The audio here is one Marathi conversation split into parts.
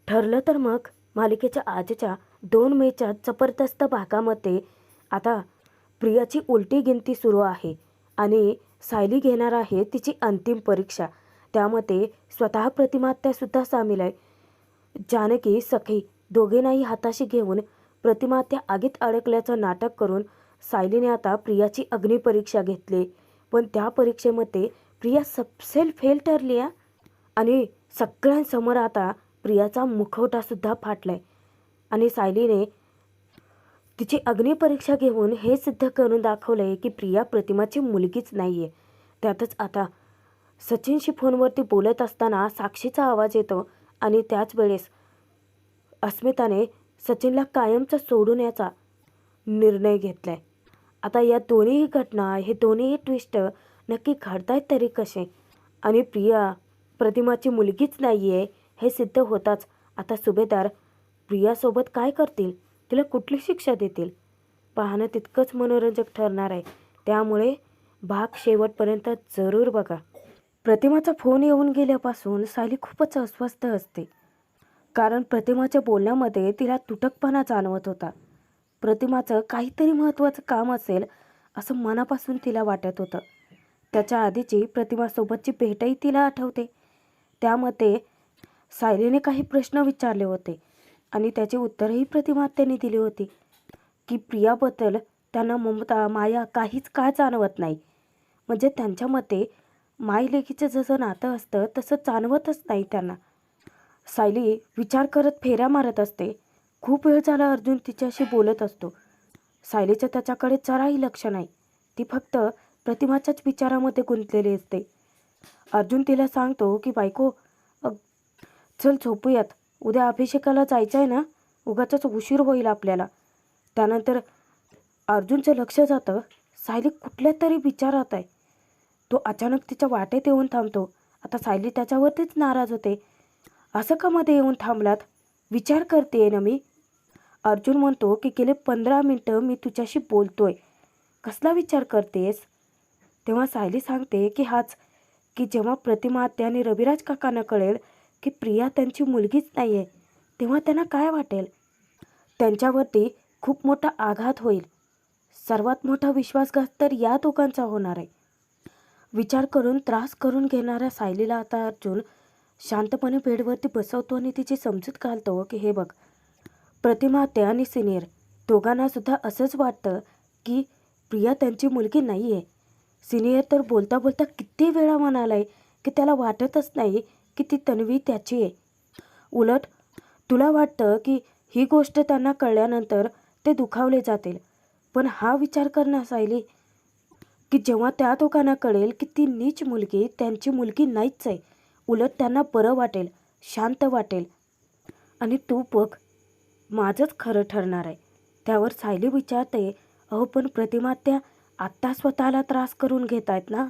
ठरलं तर मग मालिकेच्या आजच्या 2 मेच्या जबरदस्त भागामध्ये आता प्रियाची उलटी गिनती सुरू आहे आणि सायली घेणार आहे तिची अंतिम परीक्षा. त्यामध्ये स्वतः प्रतिमात्यासुद्धा सामील आहे. जानकी सखी दोघींनाही हाताशी घेऊन प्रतिमात्या आगीत अडकल्याचं नाटक करून सायलीने आता प्रियाची अग्निपरीक्षा घेतली. पण त्या परीक्षेमध्ये प्रिया सबसेल फेल ठरली आहे आणि सगळ्यांसमोर आता प्रियाचा मुखवटासुद्धा फाटलाय आणि सायलीने तिची अग्निपरीक्षा घेऊन हे सिद्ध करून दाखवलंय की प्रिया प्रतिमाची मुलगीच नाही आहे. त्यातच आता सचिनशी फोनवरती बोलत असताना साक्षीचा आवाज येतो आणि त्याच वेळेस अस्मिताने सचिनला कायमचं सोडून याचा निर्णय घेतलाय. आता या दोन्हीही घटना, हे दोन्हीही ट्विस्ट नक्की घडतायत तरी कसे? आणि प्रिया प्रतिमाची मुलगीच नाही आहे हे सिद्ध होताच आता सुभेदार प्रियासोबत काय करतील? तिला कुठली शिक्षा देतील? पाहणं तितकंच मनोरंजक ठरणार आहे. त्यामुळे भाग शेवटपर्यंत जरूर बघा. प्रतिमाचा फोन येऊन गेल्यापासून सायली खूपच अस्वस्थ असते. कारण प्रतिमाच्या बोलण्यामध्ये तिला तुटकपणा जाणवत होता. प्रतिमाचं काहीतरी महत्त्वाचं काम असेल असं मनापासून तिला वाटत होतं. त्याच्या आधीची प्रतिमासोबतची भेटही तिला आठवते. त्यामध्ये सायलीने काही प्रश्न विचारले होते आणि त्याची उत्तरही प्रतिमात्याने दिली होती की प्रियाबद्दल त्यांना ममता माया काहीच का जाणवत नाही. म्हणजे त्यांच्यामध्ये मायलेकीचं जसं नातं असतं तसं जाणवतच नाही त्यांना. सायली विचार करत फेऱ्या मारत असते. खूप वेळ झाला अर्जुन तिच्याशी बोलत असतो. सायलीचं त्याच्याकडे जराही लक्ष नाही. ती फक्त प्रतिमाच्याच विचारामध्ये गुंतलेली असते. अर्जुन तिला सांगतो की बायको चल झोपूयात, उद्या अभिषेकाला जायचं आहे ना, उगाचच उशीर होईल आपल्याला. त्यानंतर अर्जुनचं लक्ष जातं सायली कुठल्या तरी विचारात आहे. तो अचानक तिच्या वाटेत येऊन थांबतो. आता सायली त्याच्यावरतीच नाराज होते. असं का मध्ये येऊन थांबलात? विचार करते ना मी. अर्जुन म्हणतो की गेले 15 मिनटं मी तुझ्याशी बोलतोय, कसला विचार करतेस? तेव्हा सायली सांगते की हाच, की जेव्हा प्रतिमा आत्या आणि रविराज काकांना कळेल की प्रिया त्यांची मुलगीच नाही आहे तेव्हा त्यांना काय वाटेल? त्यांच्यावरती खूप मोठा आघात होईल. सर्वात मोठा विश्वासघात तर या दोघांचा होणार आहे. विचार करून त्रास करून घेणाऱ्या सायलीला आता अर्जुन शांतपणे बेडवरती बसवतो आणि तिची समजूत घालतो की हे बघ, प्रतिमा आत्या आणि सिनियर दोघांनासुद्धा असंच वाटतं की प्रिया त्यांची मुलगी नाही आहे. सिनियर तर बोलता बोलता किती वेळा म्हणालाय की त्याला वाटतच नाही की ती तन्वी त्याची आहे. उलट तुला वाटतं की ही गोष्ट त्यांना कळल्यानंतर ते दुखावले जातील. पण हा विचार कर ना सायली, की जेव्हा त्या दोघांना कळेल की ती नीच मुलगी त्यांची मुलगी नाहीच आहे, उलट त्यांना बरं वाटेल, शांत वाटेल. आणि तू बघ, माझंच खरं ठरणार आहे. त्यावर सायली विचारते, अहो पण प्रतिमात्या आत्ता स्वतःला त्रास करून घेत आहेत ना,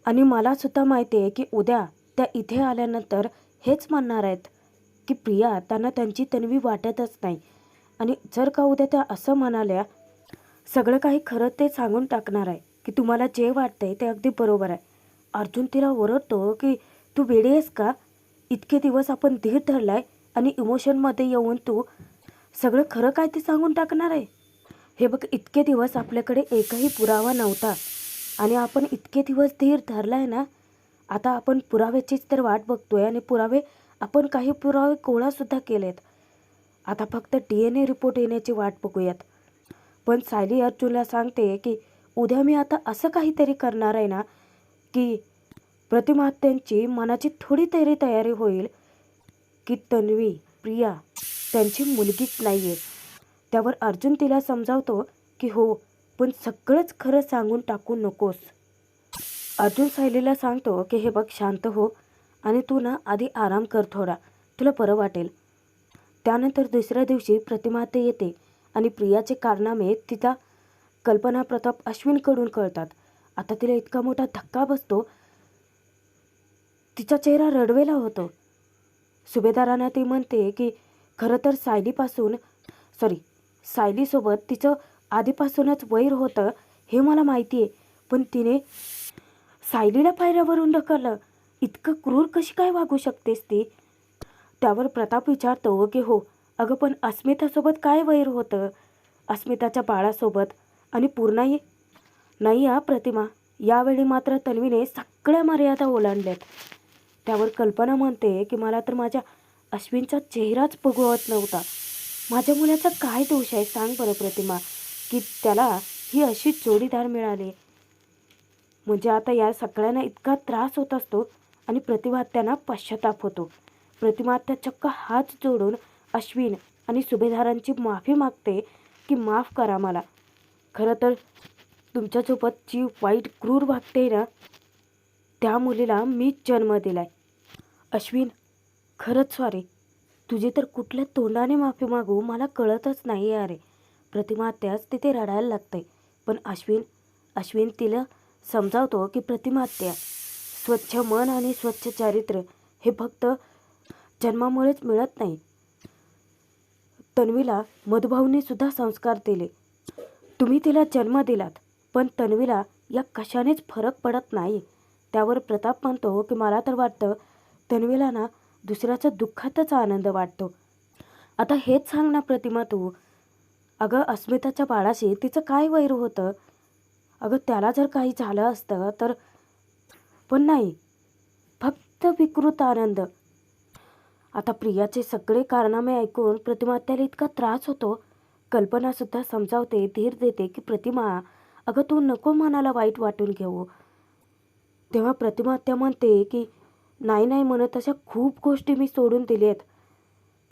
आणि मलासुद्धा माहिती आहे की उद्या त्या इथे आल्यानंतर हेच म्हणणार आहेत की प्रिया त्यांना त्यांची तन्वी वाटतच नाही. आणि जर का उद्या त्या असं म्हणाल्या, सगळं काही खरं ते सांगून टाकणार आहे की तुम्हाला जे वाटतंय ते अगदी बरोबर आहे. अर्जुन तिला ओरडतो की तू वेडी आहेस का? इतके दिवस आपण धीर धरलाय आणि इमोशनमध्ये येऊन तू सगळं खरं काय ते सांगून टाकणार आहे? हे बघ, इतके दिवस आपल्याकडे एकही पुरावा नव्हता आणि आपण इतके दिवस धीर धरलाय ना, आता आपण पुराव्याचीच तर वाट बघतोय आणि आपण काही पुरावे गोळासुद्धा केलेत. आता फक्त DNA रिपोर्ट येण्याची वाट बघूयात. पण सायली अर्जुनला सांगते की उद्या मी आता असं काहीतरी करणार आहे ना की प्रतिमात्यांची मनाची थोडी तरी तयारी होईल की तन्वी प्रिया त्यांची मुलगीच नाही आहे. त्यावर अर्जुन तिला समजावतो की हो, पण सगळंच खरं सांगून टाकू नकोस. अर्जुन सायलीला सांगतो की हे बघ, शांत हो आणि तू ना आधी आराम कर थोडा, तुला बरं वाटेल. त्यानंतर दुसऱ्या दिवशी प्रतिमाते येते आणि प्रियाचे कारनामे तिला कल्पना प्रताप अश्विनकडून कळतात. आता तिला इतका मोठा धक्का बसतो, तिचा चेहरा रडवेला होतो. सुभेदारांना ती म्हणते की खरं तर सायलीसोबत तिचं आधीपासूनच वैर होतं हे मला माहिती आहे, पण तिने सायलीला पायऱ्यावरून ढकललं. इतकं क्रूर कशी काय वागू शकतेस ती? त्यावर प्रताप विचारतो की हो, अगं पण अस्मितासोबत काय वैर होतं? अस्मिताच्या बाळासोबत आणि पूर्णाही नाही हा प्रतिमा. यावेळी मात्र तन्वीने सगळ्या मर्यादा ओलांडल्यात. त्यावर कल्पना म्हणते की मला तर माझ्या अश्विनचा चेहराच बघवत नव्हता. माझ्या मुलाचा काय दोष आहे सांग बरं प्रतिमा, की त्याला ही अशी जोडीदार मिळाली. म्हणजे आता या सगळ्यांना इतका त्रास होत असतो आणि प्रतिमात्यांना पश्चाताप होतो. प्रतिमात्या चक्क हात जोडून अश्विन आणि सुभेदारांची माफी मागते की माफ करा मला. खरं तर तुमच्यासोबत जी वाईट क्रूर वागते ना, त्या मुलीला मीच जन्म दिलाय. अश्विन, खरंच सॉरी. तुझी तर कुठल्या तोंडाने माफी मागू मला कळतच नाही अरे. प्रतिमा त्याच तिथे रडायला लागते. पण अश्विन तिला समजावतो की प्रतिमात्या, स्वच्छ मन आणि स्वच्छ चारित्र्य हे फक्त जन्मामुळेच मिळत नाही. तन्वीला मधुभाऊंनी सुद्धा संस्कार दिले. तुम्ही तिला जन्म दिलात, पण तन्वीला या कशानेच फरक पडत नाही. त्यावर प्रताप म्हणतो की मला तर वाटतं तन्वीला ना दुसऱ्याच्या दुःखातच आनंद वाटतो. आता हेच सांग ना प्रतिमा तू. अगं अस्मिताच्या बाळाशी तिचं काय वैर होतं? अगं त्याला जर काही झालं असतं तर, पण नाही, फक्त विकृत आनंद. आता प्रियाचे सगळे कारनामे ऐकून प्रतिमात्याला इतका त्रास होतो. कल्पनासुद्धा समजावते, धीर देते की प्रतिमा, अगं तू नको मनाला वाईट वाटून घेऊ. तेव्हा प्रतिमात्या म्हणते की नाही नाही म्हणत अशा खूप गोष्टी मी सोडून दिल्यात.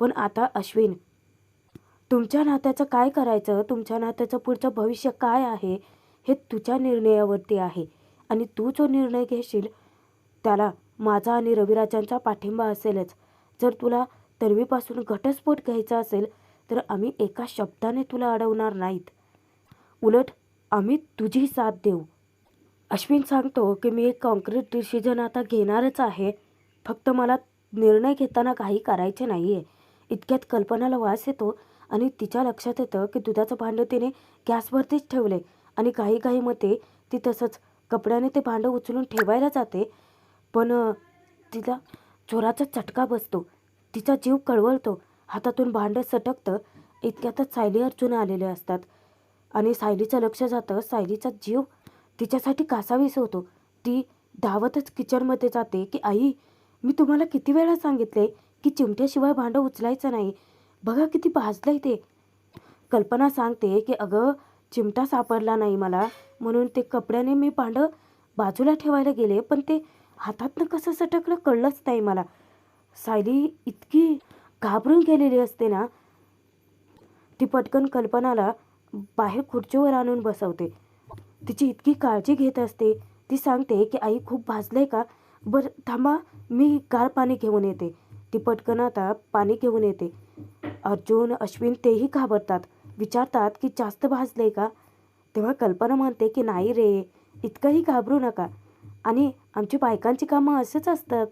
पण आता अश्विन, तुमच्या नात्याचं काय करायचं, तुमच्या नात्याचं पुढचं भविष्य काय आहे हे तुझ्या निर्णयावरती आहे. आणि तू जो निर्णय घेशील त्याला माझा आणि रविराजांचा पाठिंबा असेलच. जर तुला तन्वीपासून घटस्फोट घ्यायचा असेल तर आम्ही एका शब्दाने तुला अडवणार नाहीत. उलट आम्ही तुझी साथ देऊ. अश्विन सांगतो की मी एक कॉन्क्रीट डिसिजन आता घेणारच आहे. फक्त मला निर्णय घेताना काही करायचे नाही आहे. इतक्यात कल्पनाला वास येतो आणि तिच्या लक्षात येतं की दुधाचं भांडं तिने गॅसवरतीच ठेवले आणि घाईमध्ये ती तसंच कपड्याने ते भांडं उचलून ठेवायला जाते. पण तिला जोराचा चटका बसतो. तिचा जीव कळवळतो. हातातून भांडं सटकतं. इतक्यातच सायली अर्जुन आलेले असतात आणि सायलीचं लक्ष जातं. सायलीचा जीव तिच्यासाठी कासावीस होतो. ती धावतच किचनमध्ये जाते की आई, मी तुम्हाला किती वेळा सांगितले की चिमट्याशिवाय भांडं उचलायचं नाही. बघा किती भाजलंय ते. कल्पना सांगते की अगं चिमटा सापडला नाही मला, म्हणून ते कपड्याने मी भांडं बाजूला ठेवायला गेले, पण ते हातातनं कसं सटकलं कळलंच नाही मला. सायली इतकी घाबरून गेलेली असते ना, ती पटकन कल्पनाला बाहेर खुर्चीवर आणून बसवते. तिची इतकी काळजी घेत असते. ती सांगते की आई खूप भाजलंय का? बरं थांबा, मी गार पाणी घेऊन येते. ती पटकन आता पाणी घेऊन येते. अर्जुन, अश्विन तेही घाबरतात. विचारतात की जास्त भाजलंय का? तेव्हा कल्पना म्हणते की नाही रे, इतकंही घाबरू नका. आणि आमची बायकांची कामं असेच असतात,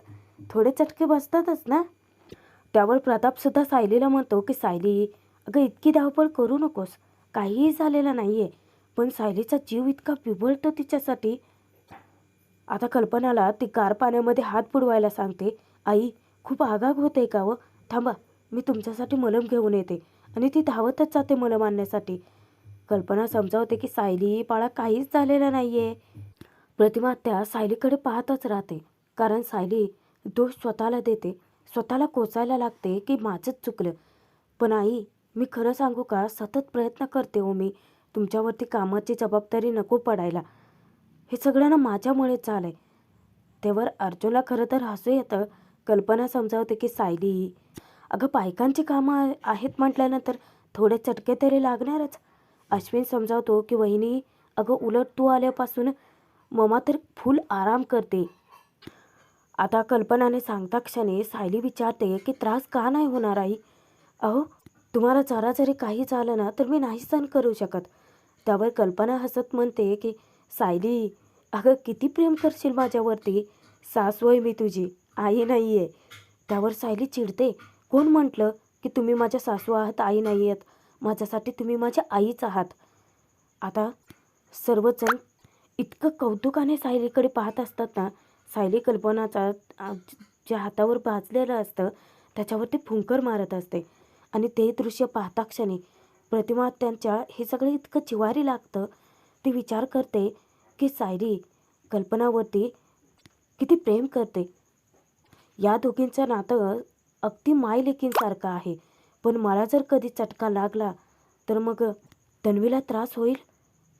थोडे चटके बसतातच ना. त्यावर प्रतापसुद्धा सायलीला म्हणतो की सायली, अगं इतकी धावपळ करू नकोस. काहीही झालेलं नाही आहे. पण सायलीचा जीव इतका विव्हळतो तिच्यासाठी. आता कल्पनाला ती गार पाण्यामध्ये हात बुडवायला सांगते. आई, खूप आगाग होते का व? थांबा, मी तुमच्यासाठी मलम घेऊन येते. आणि ती धावतच जाते मलम आणण्यासाठी. कल्पना समजावते की सायली बाळा, काहीच झालेलं नाही आहे. प्रतिमा त्या सायलीकडे पाहतच राहते. कारण सायली दोष स्वतःला देते. स्वतःला कोचायला लागते की माझंच चुकलं. पण आई, मी खरं सांगू का, सतत प्रयत्न करते हो मी. तुमच्यावरती कामाची जबाबदारी नको पडायला. हे सगळ्यांना माझ्यामुळेच झालं आहे. तेव्हा अर्जुनला खरं तर हसू येतं. कल्पना समजावते की सायली, अगं बायकांची कामं आहेत म्हटल्यानंतर थोडे चटके तरी लागणारच. अश्विन समजावतो की वहिनी, अगं उलट तू आल्यापासून ममा तर फुल आराम करते. आता कल्पनाने सांगता क्षणी सायली विचारते की त्रास का नाही होणार आई? अहो, तुम्हाला जरा जरी काही झालं ना तर मी नाही सहन करू शकत. त्यावर कल्पना हसत म्हणते की सायली, अगं किती प्रेम करशील माझ्यावरती. सासू आहे मी तुझी, आई नाही आहे. त्यावर सायली चिडते. कोण म्हटलं की तुम्ही माझ्या सासू आहात, आई नाही आहेत? माझ्यासाठी तुम्ही माझ्या आईच आहात. आता सर्वजण इतकं कौतुकाने सायलीकडे पाहत असतात ना. सायली कल्पनाचा ज्या हातावर भाजलेलं असतं त्याच्यावरती फुंकर मारत असते. आणि ते दृश्य पाहता क्षणी प्रतिमा त्यांच्या हे सगळं इतकं जिव्हारी लागतं. ती विचार करते की सायली कल्पनावरती किती प्रेम करते. या दोघींचं नातं अगदी मायलेकींसारखं आहे. पण मला जर कधी चटका लागला तर मग तन्वीला त्रास होईल.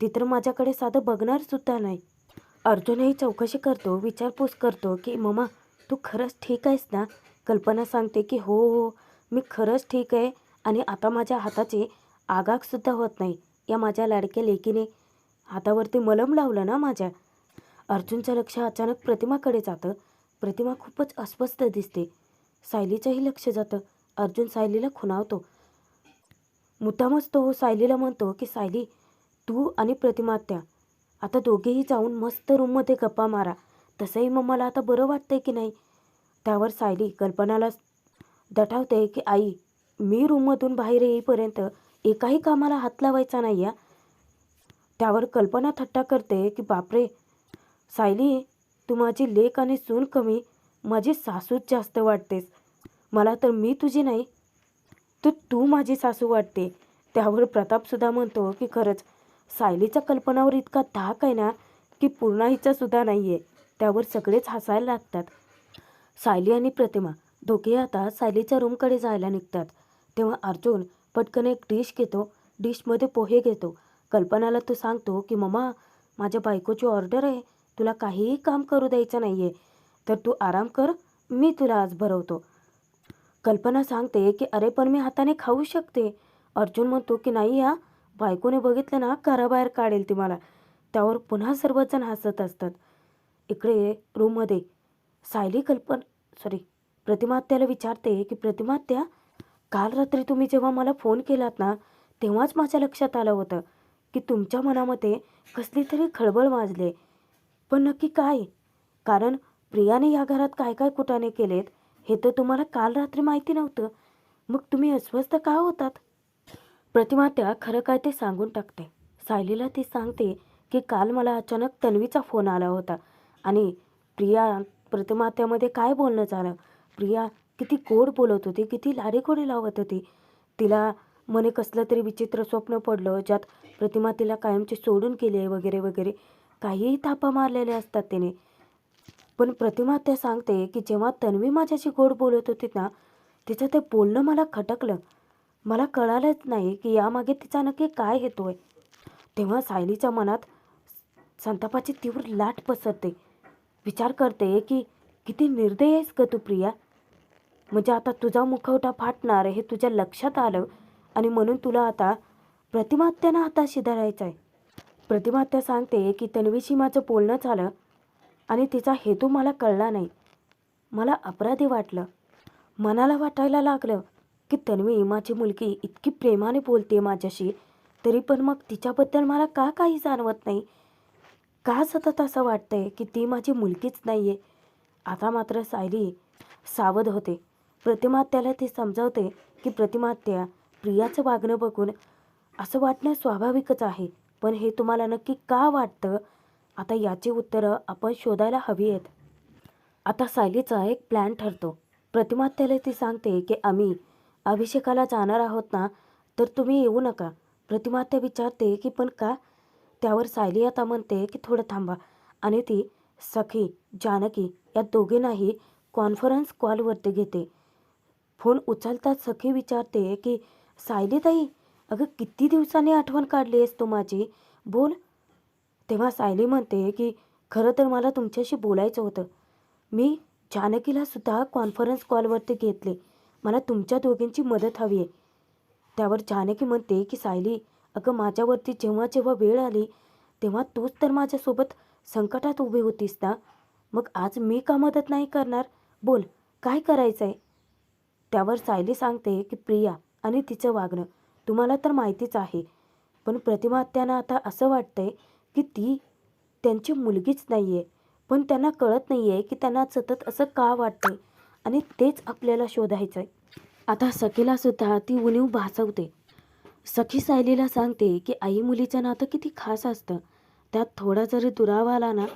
ती तर माझ्याकडे साधं बघणार सुद्धा नाही. अर्जुनही चौकशी करतो, विचारपूस करतो की मम्मा तू खरंच ठीक आहेस ना? कल्पना सांगते की हो हो मी खरंच ठीक आहे आणि आता माझ्या हाताची आगागसुद्धा होत नाही. या माझ्या लाडक्या लेकीने हातावरती मलम लावलं ना माझ्या. अर्जुनचं लक्ष अचानक प्रतिमाकडे जातं. प्रतिमा खूपच अस्वस्थ दिसते. सायलीचंही लक्ष जातं. अर्जुन सायलीला खुणावतो. मुद्दामच तो सायलीला म्हणतो की सायली तू आणि प्रतिमा त्या आता दोघेही जाऊन मस्त रूममध्ये गप्पा मारा. तसंही मग मला आता बरं वाटतंय की नाही. त्यावर सायली कल्पनाला दटावते की आई मी रूममधून बाहेर येईपर्यंत एकाही कामाला हात लावायचा नाही या. त्यावर कल्पना थट्टा करते की बापरे सायली तू माझी लेक आणि सून कमी माझी सासूच जास्त वाटतेस. मला तर मी तुझी नाही तर तू माझी सासू वाटते. त्यावर प्रतापसुद्धा म्हणतो की खरंच सायलीच्या कल्पनावर इतका धाक आहे ना की पूर्णा हिचा सुद्धा नाही आहे. त्यावर सगळेच हसायला लागतात. सायली आणि प्रतिमा दोघे आता सायलीच्या रूमकडे जायला निघतात. तेव्हा अर्जुन पटकन एक डिश घेतो. डिशमध्ये पोहे घेतो. कल्पनाला तो सांगतो की मम्मा माझ्या बायकोची ऑर्डर आहे. तुला काहीही काम करू द्यायचं नाही आहे. तर तू आराम कर. मी तुला आज भरवतो. कल्पना सांगते की अरे पण मी हाताने खाऊ शकते. अर्जुन म्हणतो की नाही या बायकोने बघितलं ना घराबाहेर काढेल ती मला. त्यावर पुन्हा सर्वजण हसत असतात. इकडे रूममध्ये सायली प्रतिमा आत्याला विचारते की प्रतिमा आत्या काल रात्री तुम्ही जेव्हा मला फोन केलात ना तेव्हाच माझ्या लक्षात आलं होतं की तुमच्या मनामध्ये कसली तरी खळबळ माजले. पण नक्की काय? कारण प्रियाने या घरात काय काय कुटाणे केलेत हे तर तुम्हाला काल रात्री माहिती नव्हतं. मग तुम्ही अस्वस्थ का होतात? प्रतिमा त्या खरं काय ते सांगून टाकते. सायलीला ती सांगते की काल मला अचानक तन्वीचा फोन आला होता आणि प्रिया प्रतिमा त्यामध्ये काय बोलणं झालं. प्रिया किती गोड बोलत होती, किती लाडेगोडे लावत होती. तिला म्हणे कसलं तरी विचित्र स्वप्न पडलं ज्यात प्रतिमा तिला कायमची सोडून गेली आहे वगैरे वगैरे काहीही थापा मारलेले असतात तिने. पण प्रतिमा त्या सांगते की जेव्हा तन्वी माझ्याशी गोड बोलत होती ना तिचं ते बोलणं मला खटकलं. मला कळालंच नाही की यामागे तिचा नक्की काय हेतू आहे. तेव्हा सायलीच्या मनात संतापाची तीव्र लाट पसरते. विचार करते की किती निर्दयी आहेस ग तू प्रिया. म्हणजे आता तुझा मुखवटा फाटणार हे तुझ्या लक्षात आलं आणि म्हणून तुला आता प्रतिमा आत्यानं हाताशी धरायचं आहे. प्रतिमा आत्या सांगते की तन्वीशी माझं बोलणं झालं आणि तिचा हेतू मला कळला नाही. मला अपराधी वाटलं. मनाला वाटायला लागलं की तन्वी माझी मुलगी इतकी प्रेमाने बोलते माझ्याशी तरी पण मग तिच्याबद्दल मला का काही जाणवत नाही. का सतत असं वाटतंय की ती माझी मुलगीच नाही आहे. आता मात्र सायली सावध होते. प्रतिमा आत्याला ती समजावते की प्रतिमा आत्या प्रियाचं वागणं बघून असं वाटणं स्वाभाविकच आहे. पण हे तुम्हाला नक्की का वाटतं आता याची उत्तरं आपण शोधायला हवी आहेत. आता सायलीचा एक प्लॅन ठरतो. प्रतिमा आत्याला ती सांगते की आम्ही अभिषेकाला जाणार आहोत ना तर तुम्ही येऊ नका. प्रतिमा आत्या विचारते की पण का? त्यावर सायली आता म्हणते की थोडं थांबा आणि ती सखी जानकी या दोघींनाही कॉन्फरन्स कॉलवरती घेते. फोन उचलताच सखी विचारते की सायली ताई अगं किती दिवसांनी आठवण काढली आहेस तू माझी बोल. तेव्हा सायली म्हणते की खरं तर मला तुमच्याशी बोलायचं होतं. मी जानकीला सुद्धा कॉन्फरन्स कॉलवरती घेतले. मला तुमच्या दोघींची मदत हवी आहे. त्यावर जानकी म्हणते की सायली अगं माझ्यावरती जेव्हा जेव्हा वेळ आली तेव्हा तूच तर माझ्यासोबत संकटात उभी होतीस ना. मग आज मी का मदत नाही करणार? बोल काय करायचं आहे? त्यावर सायली सांगते की प्रिया आणि तिचं वागणं तुम्हाला तर माहितीच आहे. पण प्रतिमा आत्यांना आता असं वाटतंय की ती त्यांची मुलगीच नाही आहे. पण त्यांना कळत नाही आहे की त्यांना सतत असं का वाटतंय आणि तेच आपल्याला शोधायचं आहे. आता सखीलासुद्धा ती उणीव भासवते. सखी सायलीला सांगते की आई मुलीचं नातं किती खास असतं. त्यात थोडा जरी दुरावा आला ना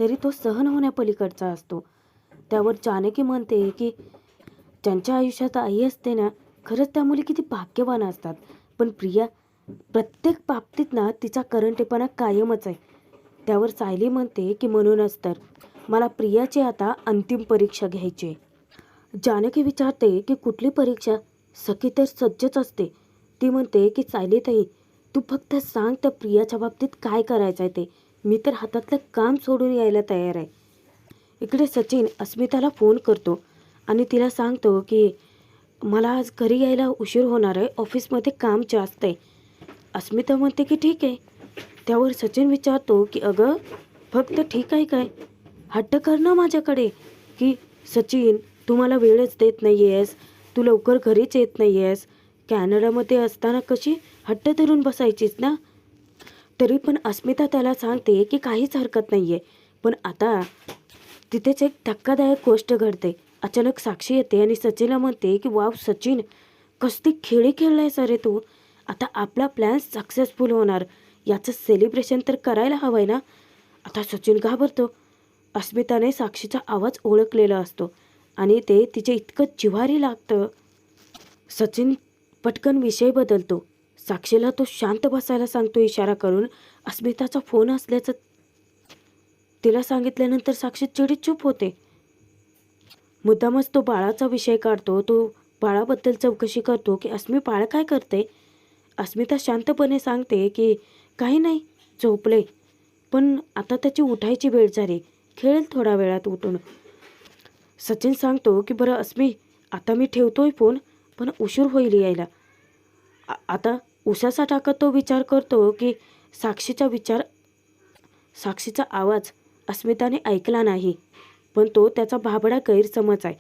तरी तो सहन होण्यापलीकडचा असतो. त्यावर जानकी म्हणते की ज्यांच्या आयुष्यात आई असते ना, खरंच त्या मुली किती भाग्यवान असतात. पण प्रिया प्रत्येक बाबतीत ना तिचा करंटेपणा कायमच आहे. त्यावर सायली म्हणते की म्हणूनच तर मला प्रियाची आता अंतिम परीक्षा घ्यायची आहे. जानकी विचारते की कुठली परीक्षा? सखी तर सज्जच असते. ती म्हणते की सायलीताई, तू फक्त सांग त्या प्रियाच्या बाबतीत काय करायचं आहे ते. मी तर हातातलं काम सोडून यायला तयार आहे. इकडे सचिन अस्मिताला फोन करतो आणि तिला सांगतो की मला आज घरी यायला उशीर होणार आहे, ऑफिसमध्ये काम जास्त आहे. अस्मिता म्हणते की ठीक आहे. त्यावर सचिन विचारतो की अगं फक्त ठीक आहे काय? हट्ट कर ना माझ्याकडे की सचिन तू मला वेळच देत नाही आहेस, तू लवकर घरीच येत नाही आहेस. कॅनडामध्ये असताना कशी हट्ट धरून बसायचीस ना. तरी पण अस्मिता त्याला सांगते की काहीच हरकत नाही आहे. पण आता तिथेच एक धक्कादायक गोष्ट घडते. अचानक साक्षी येते आणि सचिनला म्हणते की वाव सचिन, कसली खेळी खेळलायस अरे तू. आता आपला प्लॅन सक्सेसफुल होणार, याचं सेलिब्रेशन तर करायला हवं आहे ना. आता सचिन घाबरतो. अस्मिताने साक्षीचा आवाज ओळखलेला असतो आणि ते तिचे इतकं जिव्हारी लागतं. सचिन पटकन विषय बदलतो. साक्षीला तो शांत बसायला सांगतो इशारा करून. अस्मिताचा फोन असल्याचं तिला सांगितल्यानंतर साक्षी चिडीत चूप होते. मुद्दामच तो बाळाचा विषय काढतो. तो बाळाबद्दल चौकशी करतो की अस्मी बाळ काय करते. अस्मिता शांतपणे सांगते की काही नाही, झोपले, पण आता त्याची उठायची वेळ झाली, खेळेल थोड्या वेळात उठून. सचिन सांगतो की बरं अस्मी, आता मी ठेवतोय फोन, पण उशीर होईल यायला. आता उसासा टाकत तो विचार करतो की साक्षीचा आवाज अस्मिताने ऐकला नाही, पण तो त्याचा भाबडा गैरसमज आहे.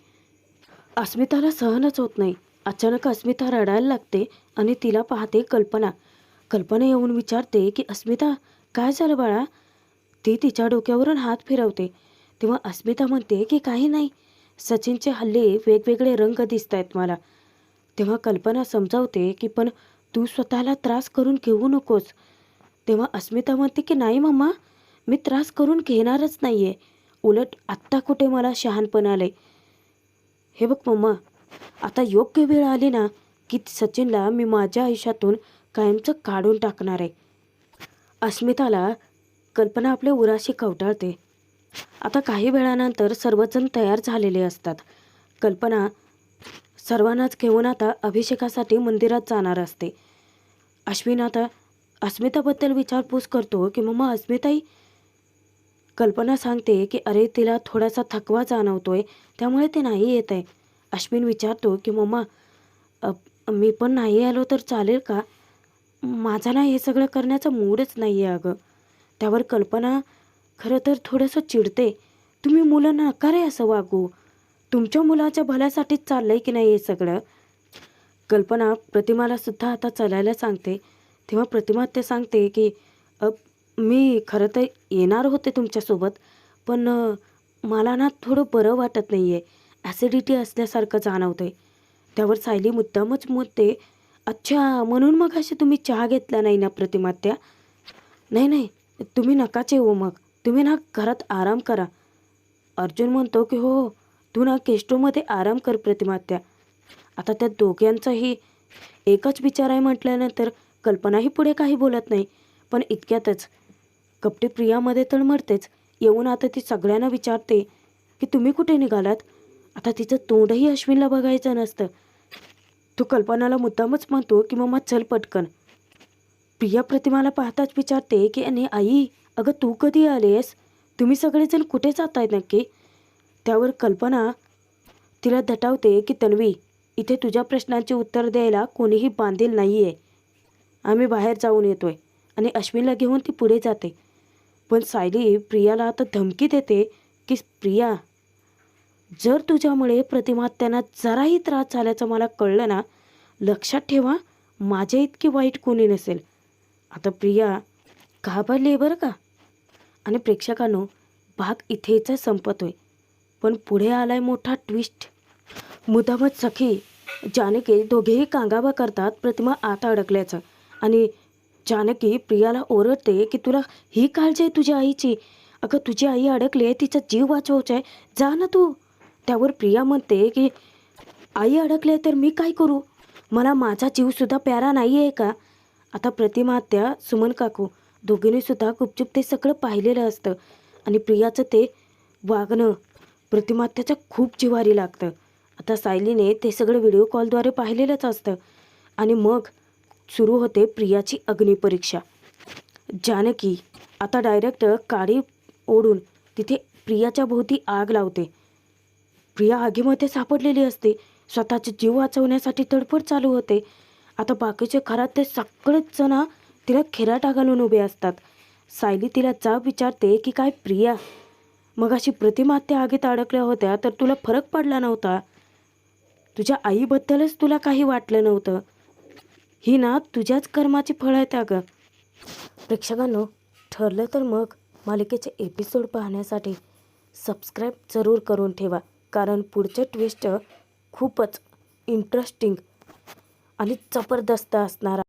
अस्मिताला सहनच होत नाही. अचानक अस्मिता रडायला लागते आणि तिला पाहते कल्पना येऊन विचारते की अस्मिता काय झालं बाळा. ती तिच्या डोक्यावरून हात फिरवते. तेव्हा अस्मिता म्हणते की काही नाही, सचिनचे हल्ले वेगवेगळे रंग दिसत आहेत मला. तेव्हा कल्पना समजावते की पण तू स्वतःला त्रास करून घेऊ नकोस. तेव्हा अस्मिता म्हणते की नाही मम्मा, मी त्रास करून घेणारच नाही आहे, उलट आत्ता कुठे मला शहाणपण आलं आहे. हे बघ मम्मा, आता योग्य वेळ आली ना की सचिनला मी माझ्या आयुष्यातून कायमचं काढून टाकणार आहे. अस्मिताला कल्पना आपल्या उराशी कवटाळते. आता काही वेळानंतर सर्वजण तयार झालेले असतात. कल्पना सर्वांनाच घेऊन आता अभिषेकासाठी मंदिरात जाणार असते. अश्विन आता अस्मिताबद्दल विचारपूस करतो की मम्मा अस्मिताई. कल्पना सांगते की अरे तिला थोडासा थकवा जाणवतोय, त्यामुळे ते नाही येत आहे. अश्विन विचारतो की मम्मा मी पण नाही आलो तर चालेल का? माझा ना हे सगळं करण्याचा मूडच नाही आहे अगं. त्यावर कल्पना खरं तर थोडंसं चिडते. तुम्ही मुलं नका रे असं वागू, तुमच्या मुलाच्या भल्यासाठीच चाललं आहे की नाही हे सगळं. कल्पना प्रतिमाला सुद्धा आता चालायला सांगते. तेव्हा प्रतिमा ते सांगते की मी खरं तर येणार होते तुमच्यासोबत, पण मला ना थोडं बरं वाटत नाही आहे, ॲसिडिटी असल्यासारखं जाणवतं आहे. त्यावर सायली मुद्दामच म्हणते, अच्छा म्हणून मग असे तुम्ही चहा घेतला नाही ना प्रतिमात्या. नाही, तुम्ही नकाच येऊ, मग तुम्ही ना घरात आराम करा. अर्जुन म्हणतो की हो, तू ना केस्टोमध्ये आराम कर प्रतिमात्या. आता त्या दोघांचाही एकच विचार आहे म्हटल्यानंतर कल्पनाही पुढे काही बोलत नाही. पण इतक्यातच कपटी प्रियामध्ये तळमळतेच. येऊन आता ती सगळ्यांना विचारते की तुम्ही कुठे निघालात. आता तिचं तोंडही अश्विनला बघायचं नसतं. तो कल्पनाला मुद्दामच म्हणतो की मम्मा चल पटकन. प्रिया प्रतिमाला पाहताच विचारते की आणि आई, अगं तू कधी आलेस? तुम्ही सगळेजण कुठे जात आहेत नक्की? त्यावर कल्पना तिला दटावते की तन्वी, इथे तुझ्या प्रश्नांची उत्तर द्यायला कोणीही बांधील नाही आहे. आम्ही बाहेर जाऊन येतोय. आणि अश्विनला घेऊन ती पुढे जाते. पण सायली प्रियाला आता धमकी देते की प्रिया, जर तुझ्यामुळे प्रतिमा त्यांना जराही त्रास झाल्याचं मला कळलं ना, लक्षात ठेवा माझ्या इतकी वाईट कोणी नसेल. आता प्रिया घाबरली आहे बरं का. आणि प्रेक्षकांनो, भाग इथेच संपतोय, पण पुढे आलाय मोठा ट्विस्ट. मुद्दामच सखी जानकी दोघेही कांगावा करतात प्रतिमा आत अडकल्याचं. आणि जानकी प्रियाला ओरडते की तुला ही काळजी आहे तुझ्या आईची. अगं तुझी आई अडकली आहे, तिचा जीव वाचवायचा आहे, जा ना तू. त्यावर प्रिया म्हणते की आई अडकले तर मी काय करू? मला माझा जीवसुद्धा प्यारा नाही आहे का? आता प्रतिमा आत्या, सुमन काकू दोघींनीसुद्धा गुपचूप ते सगळं पाहिलेलं असतं आणि प्रियाचं ते वागणं प्रतिमा आत्याच्या खूप जिव्हारी लागतं. आता सायलीने ते सगळं व्हिडिओ कॉलद्वारे पाहिलेलंच असतं आणि मग सुरू होते प्रियाची अग्निपरीक्षा. जानकी आता डायरेक्ट काडी ओढून तिथे प्रियाच्या भोवती आग लावते. प्रिया आगीमध्ये सापडलेली असते. स्वतःचे जीव वाचवण्यासाठी तडफड चालू होते. आता बाकीचे घरात ते सगळेच जण तिला खिराटा घालून उभे असतात. सायली तिला जाब विचारते की काय प्रिया, मगाशी प्रतिमा आत्या आगीत अडकल्या होत्या तर तुला फरक पडला नव्हता. तुझ्या आईबद्दलच तुला काही वाटलं नव्हतं. ही ना तुझ्याच कर्माची फळं आहेत अगं. प्रेक्षकांनो, ठरलं तर मग मालिकेचे एपिसोड पाहण्यासाठी सबस्क्राईब जरूर करून ठेवा, कारण पुढचे ट्विस्ट खूपच इंटरेस्टिंग आणि जबरदस्त असणार.